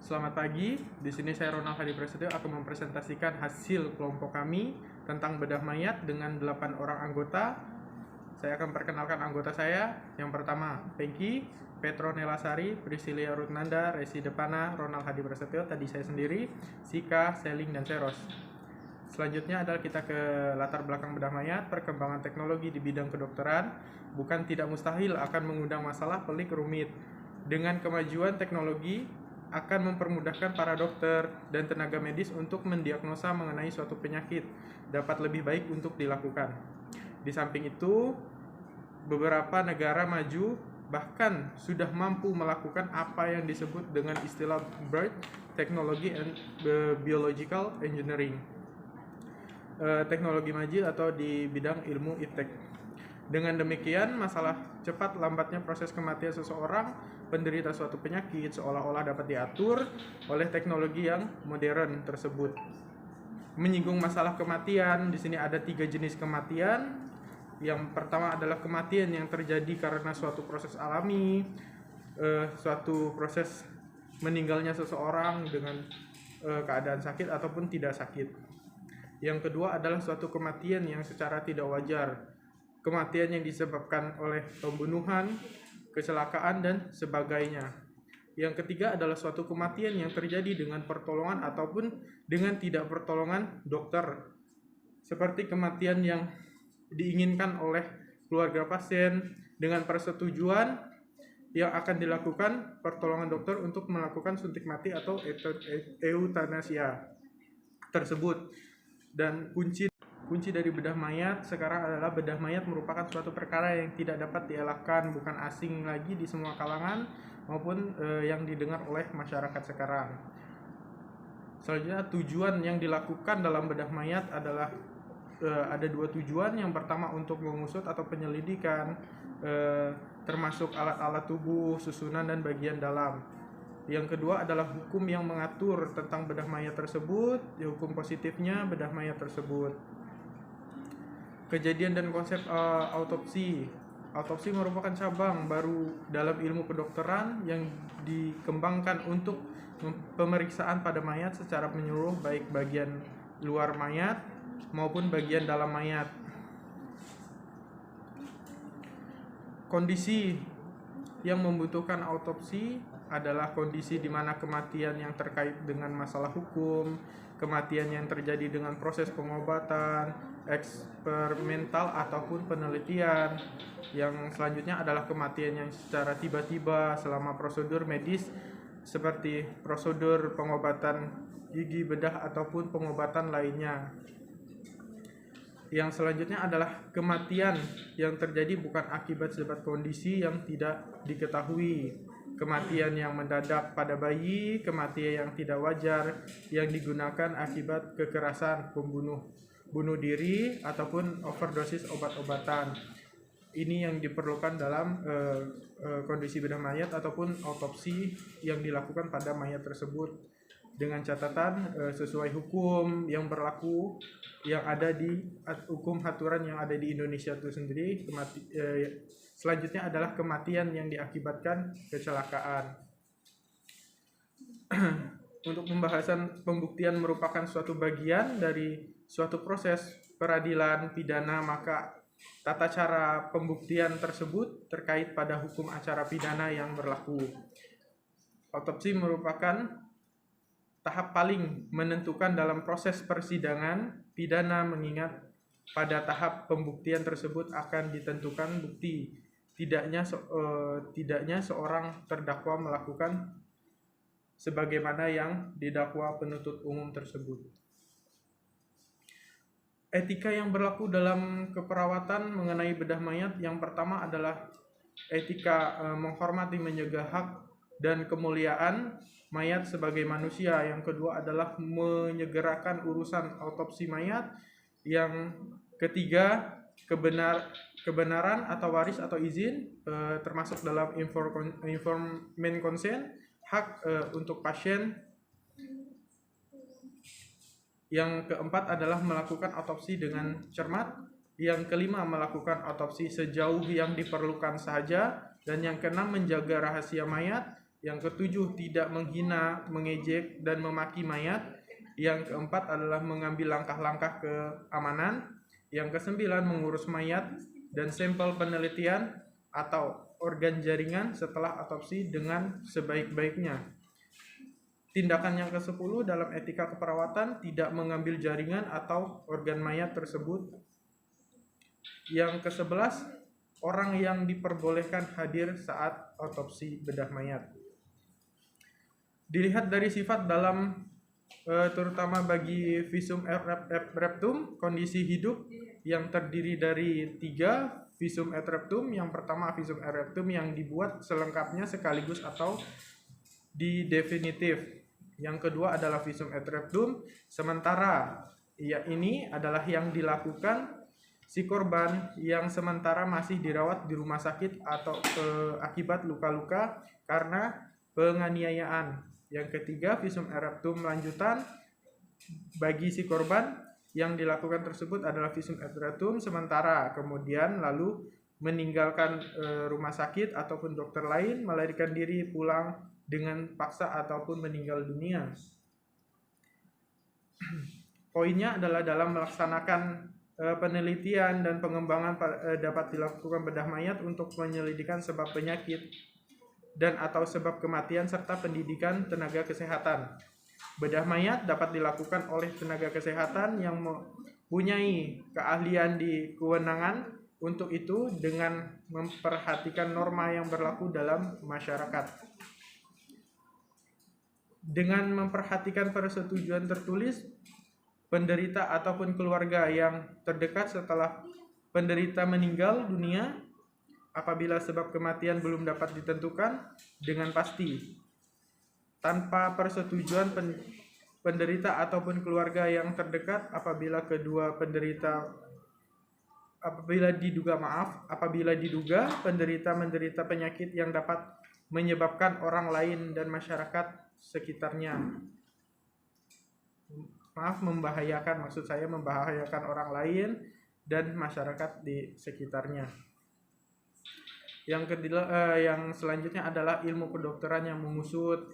Selamat pagi, di sini saya Ronald Hadi Prasetyo akan mempresentasikan hasil kelompok kami tentang bedah mayat dengan 8 orang anggota. Saya akan perkenalkan anggota saya. Yang pertama, Pengki, Petronella Sari, Priscilia Rutnanda, Resi Depana, Ronald Hadi Prasetyo, tadi saya sendiri, Sika, Seling, dan Seros. Selanjutnya adalah kita ke latar belakang bedah mayat, perkembangan teknologi di bidang kedokteran, bukan tidak mustahil akan mengundang masalah pelik rumit. Dengan kemajuan teknologi, akan mempermudahkan para dokter dan tenaga medis untuk mendiagnosa mengenai suatu penyakit dapat lebih baik untuk dilakukan. Di samping itu, beberapa negara maju bahkan sudah mampu melakukan apa yang disebut dengan istilah BERT, Technology and Biological Engineering, teknologi maju atau di bidang ilmu iptek. Dengan demikian, masalah cepat lambatnya proses kematian seseorang penderita suatu penyakit seolah-olah dapat diatur oleh teknologi yang modern tersebut. Menyinggung masalah kematian, di sini ada 3 jenis kematian. Yang pertama adalah kematian yang terjadi karena suatu proses alami, suatu proses meninggalnya seseorang dengan keadaan sakit ataupun tidak sakit. Yang kedua adalah suatu kematian yang secara tidak wajar, kematian yang disebabkan oleh pembunuhan, kecelakaan, dan sebagainya. Yang ketiga adalah suatu kematian yang terjadi dengan pertolongan ataupun dengan tidak pertolongan dokter, seperti kematian yang diinginkan oleh keluarga pasien dengan persetujuan yang akan dilakukan pertolongan dokter untuk melakukan suntik mati atau eutanasia tersebut. Dan kunci dari bedah mayat sekarang adalah bedah mayat merupakan suatu perkara yang tidak dapat dielakkan, bukan asing lagi di semua kalangan maupun yang didengar oleh masyarakat sekarang. Selanjutnya, tujuan yang dilakukan dalam bedah mayat adalah ada 2 tujuan. Yang pertama untuk mengusut atau penyelidikan, termasuk alat-alat tubuh, susunan, dan bagian dalam. Yang kedua adalah hukum yang mengatur tentang bedah mayat tersebut, hukum positifnya bedah mayat tersebut. Kejadian dan konsep autopsi. Autopsi merupakan cabang baru dalam ilmu kedokteran yang dikembangkan untuk pemeriksaan pada mayat secara menyeluruh, baik bagian luar mayat maupun bagian dalam mayat. Kondisi yang membutuhkan autopsi adalah kondisi di mana kematian yang terkait dengan masalah hukum, kematian yang terjadi dengan proses pengobatan, eksperimental ataupun penelitian. Yang selanjutnya adalah kematian yang secara tiba-tiba selama prosedur medis seperti prosedur pengobatan gigi, bedah, ataupun pengobatan lainnya. Yang selanjutnya adalah kematian yang terjadi bukan akibat sebab kondisi yang tidak diketahui. Kematian yang mendadak pada bayi, kematian yang tidak wajar yang digunakan akibat kekerasan, bunuh diri, ataupun overdosis obat-obatan. Ini yang diperlukan dalam kondisi bedah mayat ataupun autopsi yang dilakukan pada mayat tersebut, dengan catatan sesuai hukum yang berlaku yang ada di hukum aturan yang ada di Indonesia itu sendiri. Selanjutnya adalah kematian yang diakibatkan kecelakaan. Untuk pembahasan pembuktian merupakan suatu bagian dari suatu proses peradilan pidana, maka tata cara pembuktian tersebut terkait pada hukum acara pidana yang berlaku. Autopsi merupakan tahap paling menentukan dalam proses persidangan pidana, mengingat pada tahap pembuktian tersebut akan ditentukan bukti tidaknya seorang terdakwa melakukan sebagaimana yang didakwa penuntut umum tersebut. Etika yang berlaku dalam keperawatan mengenai bedah mayat, yang pertama adalah etika menghormati, menjaga hak dan kemuliaan mayat sebagai manusia. Yang kedua adalah menyegerakan urusan autopsi mayat. Yang ketiga, kebenaran atau waris atau izin, termasuk dalam informed consent, hak untuk pasien. Yang keempat adalah melakukan autopsi dengan cermat. Yang kelima, melakukan autopsi sejauh yang diperlukan saja. Dan yang keenam, menjaga rahasia mayat. Yang ketujuh, tidak menghina, mengejek, dan memaki mayat. Yang keempat adalah mengambil langkah-langkah keamanan. Yang kesembilan, mengurus mayat dan sampel penelitian atau organ jaringan setelah otopsi dengan sebaik-baiknya. Tindakan yang ke-10 dalam etika keperawatan, tidak mengambil jaringan atau organ mayat tersebut. Yang ke-11, orang yang diperbolehkan hadir saat otopsi bedah mayat. Dilihat dari sifat dalam terutama bagi visum et reptum, kondisi hidup yang terdiri dari 3 visum et reptum. Yang pertama visum et reptum yang dibuat selengkapnya sekaligus atau di definitif. Yang kedua adalah visum et reptum sementara, ini adalah yang dilakukan si korban yang sementara masih dirawat di rumah sakit atau akibat luka-luka karena penganiayaan. Yang ketiga, visum et reptum lanjutan bagi si korban yang dilakukan tersebut adalah visum et reptum sementara, kemudian lalu meninggalkan rumah sakit ataupun dokter lain, melarikan diri pulang dengan paksa ataupun meninggal dunia. Poinnya adalah dalam melaksanakan penelitian dan pengembangan dapat dilakukan bedah mayat untuk penyelidikan sebab penyakit dan atau sebab kematian serta pendidikan tenaga kesehatan. Bedah mayat dapat dilakukan oleh tenaga kesehatan yang mempunyai keahlian di kewenangan untuk itu dengan memperhatikan norma yang berlaku dalam masyarakat. Dengan memperhatikan persetujuan tertulis, penderita ataupun keluarga yang terdekat setelah penderita meninggal dunia apabila sebab kematian belum dapat ditentukan dengan pasti. Tanpa persetujuan penderita ataupun keluarga yang terdekat apabila diduga penderita menderita penyakit yang dapat menyebabkan orang lain dan masyarakat sekitarnya membahayakan orang lain dan masyarakat di sekitarnya. Yang selanjutnya adalah ilmu kedokteran yang mengusut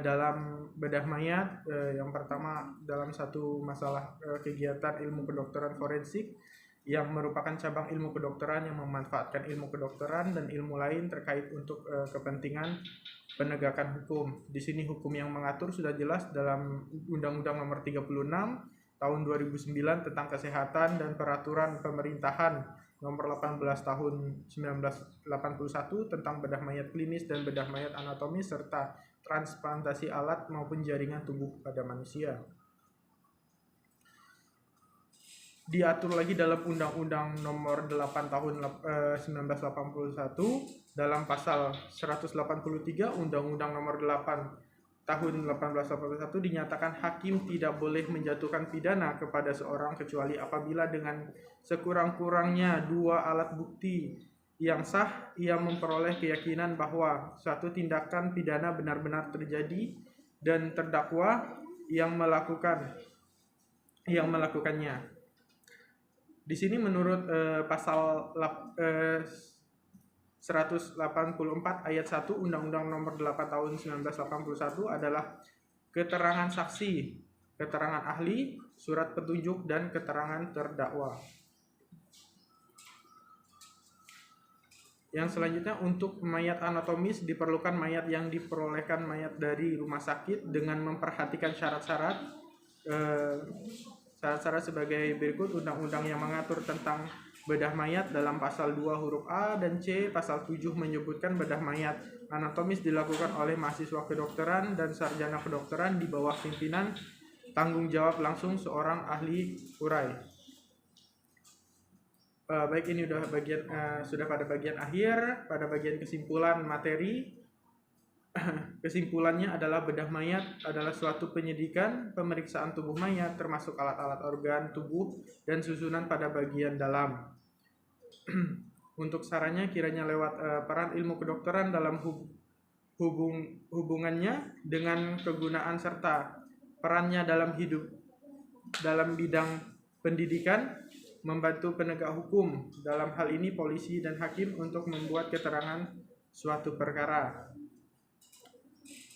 dalam bedah mayat. Yang pertama, dalam satu masalah kegiatan ilmu kedokteran forensik yang merupakan cabang ilmu kedokteran yang memanfaatkan ilmu kedokteran dan ilmu lain terkait untuk kepentingan penegakan hukum. Di sini hukum yang mengatur sudah jelas dalam Undang-Undang Nomor 36 Tahun 2009 tentang Kesehatan dan Peraturan Pemerintahan Nomor 18 Tahun 1981 tentang bedah mayat klinis dan bedah mayat anatomis serta transplantasi alat maupun jaringan tubuh pada manusia. Diatur lagi dalam Undang-Undang Nomor 8 Tahun 1981 dalam pasal 183 Undang-Undang Nomor 8 Tahun 1881 dinyatakan hakim tidak boleh menjatuhkan pidana kepada seorang kecuali apabila dengan sekurang-kurangnya 2 alat bukti yang sah ia memperoleh keyakinan bahwa suatu tindakan pidana benar-benar terjadi dan terdakwa yang melakukannya. Di sini menurut pasal 184 ayat 1 Undang-Undang Nomor 8 Tahun 1981 adalah keterangan saksi, keterangan ahli, surat petunjuk, dan keterangan terdakwa. Yang selanjutnya, untuk mayat anatomis diperlukan mayat yang diperolehkan mayat dari rumah sakit dengan memperhatikan syarat-syarat sebagai berikut. Undang-undang yang mengatur tentang bedah mayat dalam pasal 2 huruf A dan C, pasal 7 menyebutkan bedah mayat anatomis dilakukan oleh mahasiswa kedokteran dan sarjana kedokteran di bawah pimpinan tanggung jawab langsung seorang ahli urai. Baik, ini sudah pada bagian akhir, pada bagian kesimpulan materi. Kesimpulannya adalah bedah mayat adalah suatu penyidikan pemeriksaan tubuh mayat termasuk alat-alat organ tubuh dan susunan pada bagian dalam. Untuk sarannya kiranya lewat peran ilmu kedokteran dalam hubungannya dengan kegunaan serta perannya dalam bidang pendidikan, membantu penegak hukum, dalam hal ini polisi dan hakim, untuk membuat keterangan suatu perkara.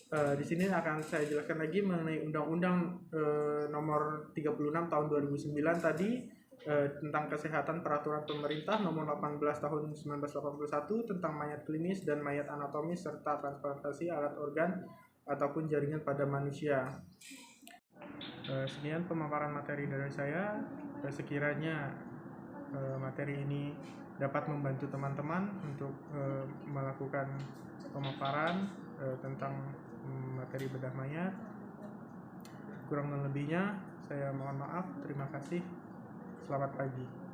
Di sini akan saya jelaskan lagi mengenai Undang-Undang Nomor 36 Tahun 2009 tadi, tentang kesehatan, peraturan pemerintah Nomor 18 Tahun 1981 tentang mayat klinis dan mayat anatomis serta transplantasi alat organ ataupun jaringan pada manusia. Sekian pemaparan materi dari saya. Sekiranya materi ini dapat membantu teman-teman untuk melakukan pemaparan tentang materi bedah mayat. Kurang dan lebihnya saya mohon maaf. Terima kasih. Selamat pagi.